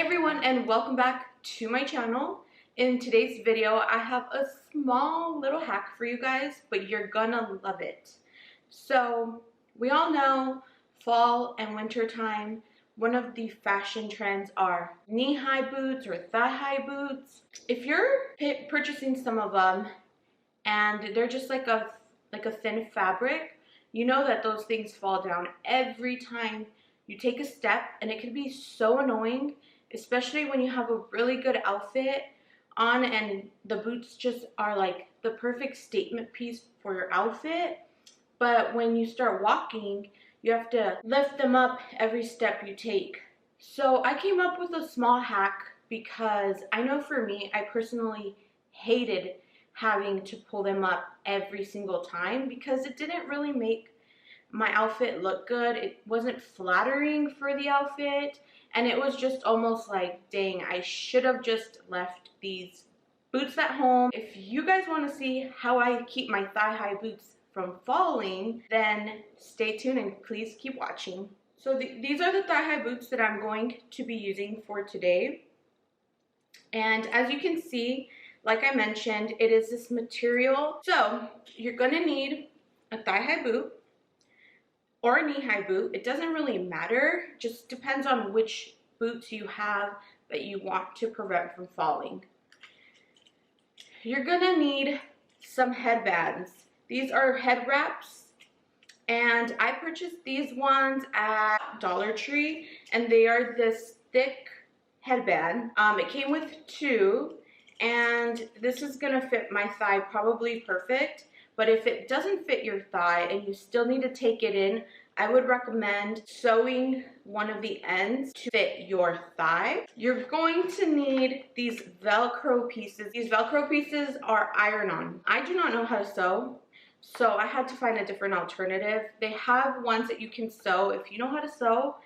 Hey everyone, and welcome back to my channel. In today's video, I have a small little hack for you guys, but you're gonna love it. So we all know fall and winter time, one of the fashion trends are knee-high boots or thigh-high boots. If you're purchasing some of them and they're just like a thin fabric, you know that those things fall down every time you take a step, and it can be so annoying, especially when you have a really good outfit on and the boots just are like the perfect statement piece for your outfit. But when you start walking, you have to lift them up every step you take. So I came up with a small hack because I know for me, I personally hated having to pull them up every single time because it didn't really make my outfit look good. It wasn't flattering for the outfit, and it was just almost like, dang, I should have just left these boots at home. If you guys want to see how I keep my thigh-high boots from falling, then stay tuned and please keep watching. So these are the thigh-high boots that I'm going to be using for today. And as you can see, like I mentioned, it is this material. So you're going to need a thigh-high boot or a knee-high boot. It doesn't really matter, just depends on which boots you have that you want to prevent from falling. You're gonna need some headbands. These are head wraps, and I purchased these ones at Dollar Tree, and they are this thick headband. It came with two, and this is gonna fit my thigh probably perfect. But if it doesn't fit your thigh and you still need to take it in, I would recommend sewing one of the ends to fit your thigh. You're going to need these Velcro pieces. These Velcro pieces are iron-on. I do not know how to sew, so I had to find a different alternative. They have ones that you can sew. If you know how to sew,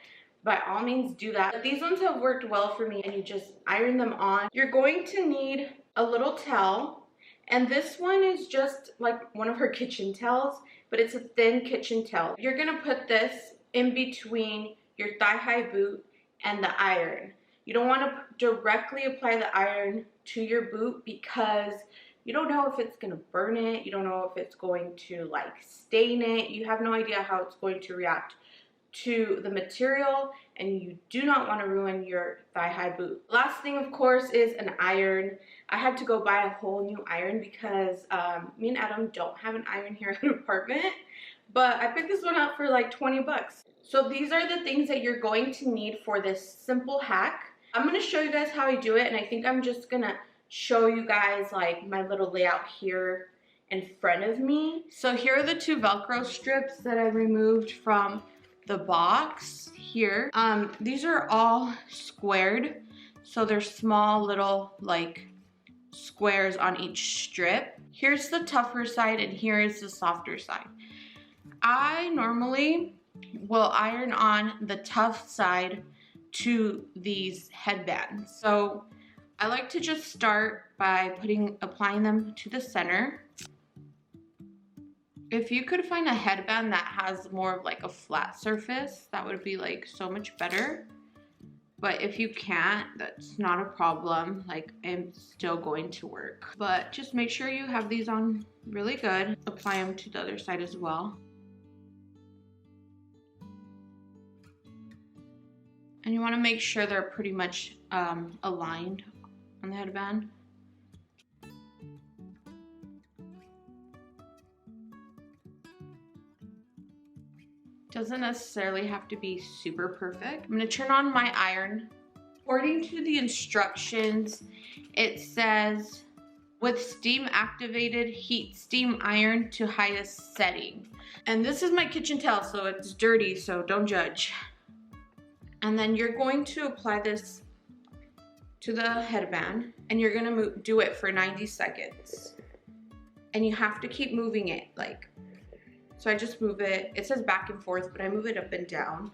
by all means do that. But these ones have worked well for me, and you just iron them on. You're going to need a little towel. And this one is just like one of her kitchen towels, but it's a thin kitchen towel. You're gonna put this in between your thigh-high boot and the iron. You don't wanna directly apply the iron to your boot because you don't know if it's gonna burn it. You don't know if it's going to like stain it. You have no idea how it's going to react to the material, and you do not want to ruin your thigh-high boot. Last thing, of course, is an iron. I had to go buy a whole new iron because me and Adam don't have an iron here at the apartment, but I picked this one up for like 20 bucks. So these are the things that you're going to need for this simple hack. I'm going to show you guys how I do it, and I think I'm just going to show you guys like my little layout here in front of me. So here are the two Velcro strips that I removed from the box here. These are all squared, so they're small little like squares on each strip. Here's the tougher side and here is the softer side. I normally will iron on the tough side to these headbands. So I like to just start by applying them to the center. If you could find a headband that has more of like a flat surface, that would be like so much better. But if you can't, that's not a problem. Like, it's still going to work. But just make sure you have these on really good. Apply them to the other side as well. And you want to make sure they're pretty much aligned on the headband. Doesn't necessarily have to be super perfect. I'm gonna turn on my iron. According to the instructions, it says, with steam activated, heat steam iron to highest setting. And this is my kitchen towel, so it's dirty, so don't judge. And then you're going to apply this to the headband, and you're gonna do it for 90 seconds. And you have to keep moving it, like, so I just move it. It says back and forth, but I move it up and down.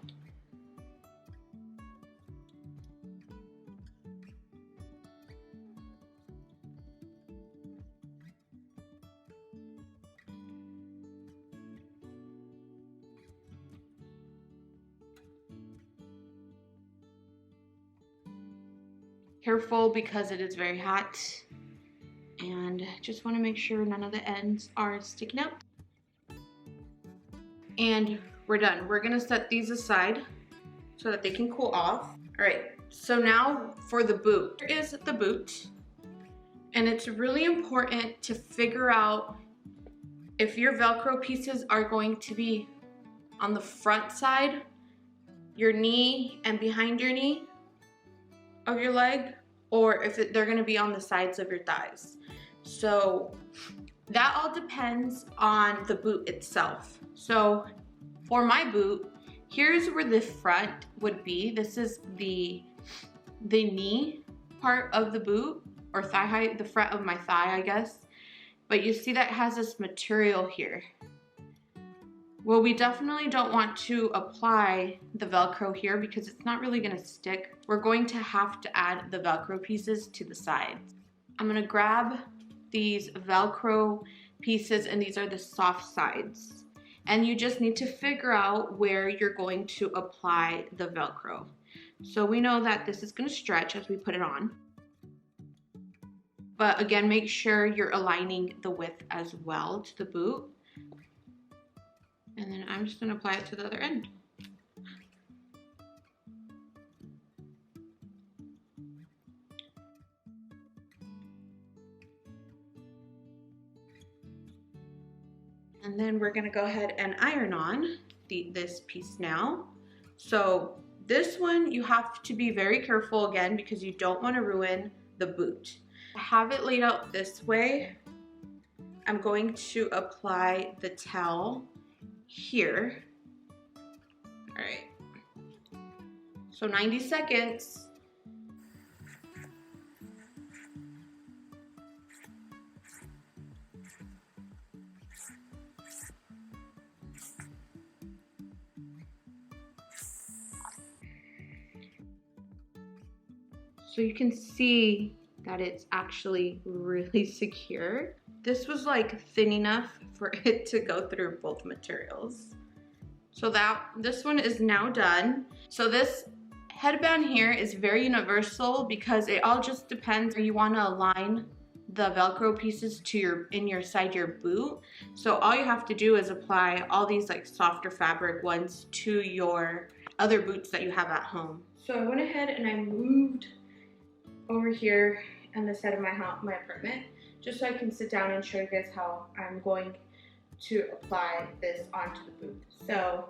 Careful because it is very hot, and just want to make sure none of the ends are sticking out. And we're done. We're gonna set these aside so that they can cool off. All right, so now for the boot. Here is the boot, and it's really important to figure out if your Velcro pieces are going to be on the front side, your knee and behind your knee of your leg, or if they're gonna be on the sides of your thighs. So that all depends on the boot itself. So for my boot, here's where the front would be. This is the knee part of the boot, or thigh height, the front of my thigh, I guess. But you see that it has this material here. Well, we definitely don't want to apply the Velcro here because it's not really gonna stick. We're going to have to add the Velcro pieces to the sides. I'm gonna grab these Velcro pieces, and these are the soft sides. And you just need to figure out where you're going to apply the Velcro. So we know that this is gonna stretch as we put it on. But again, make sure you're aligning the width as well to the boot. And then I'm just gonna apply it to the other end. And then we're gonna go ahead and iron on this piece now. So this one, you have to be very careful again because you don't wanna ruin the boot. I have it laid out this way. I'm going to apply the towel here. All right. So 90 seconds. So you can see that it's actually really secure. This was like thin enough for it to go through both materials. So this one is now done. So this headband here is very universal because it all just depends where you want to align the Velcro pieces to inside your boot. So all you have to do is apply all these like softer fabric ones to your other boots that you have at home. So I went ahead and I moved over here on the side of my apartment, just so I can sit down and show you guys how I'm going to apply this onto the boot. So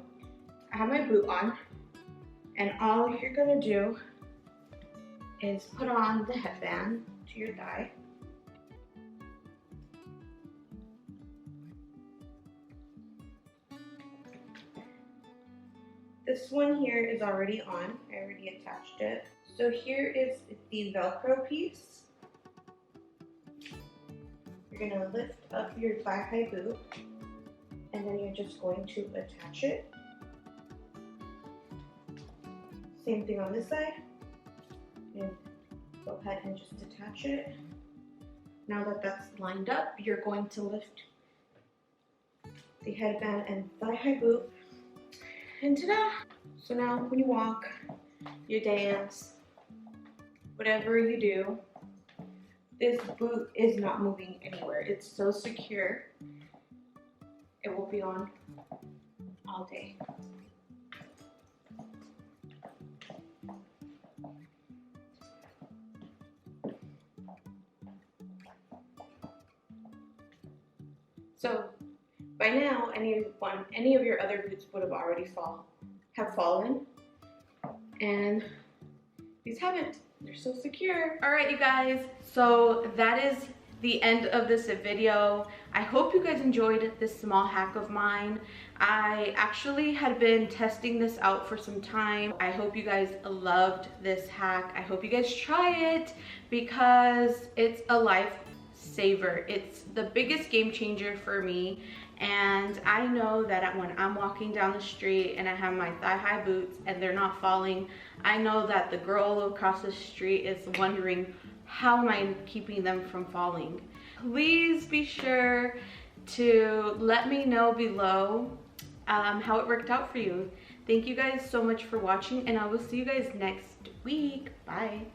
I have my boot on, and all you're gonna do is put on the headband to your thigh. This one here is already on. I already attached it. So here is the Velcro piece. You're gonna lift up your thigh-high boot, and then you're just going to attach it. Same thing on this side. And go ahead and just attach it. Now that that's lined up, you're going to lift the headband and thigh-high boot. And ta-da! So now when you walk, you dance, whatever you do, this boot is not moving anywhere. It's so secure. It will be on all day. So by now, any of your other boots would have already fallen, and these haven't. They're so secure. All right, you guys, so that is the end of this video. I hope you guys enjoyed this small hack of mine. I actually had been testing this out for some time. I hope you guys loved this hack. I hope you guys try it because it's a lifesaver. It's the biggest game changer for me. And I know that when I'm walking down the street and I have my thigh-high boots and they're not falling, I know that the girl across the street is wondering, how am I keeping them from falling? Please be sure to let me know below how it worked out for you. Thank you guys so much for watching, and I will see you guys next week. Bye.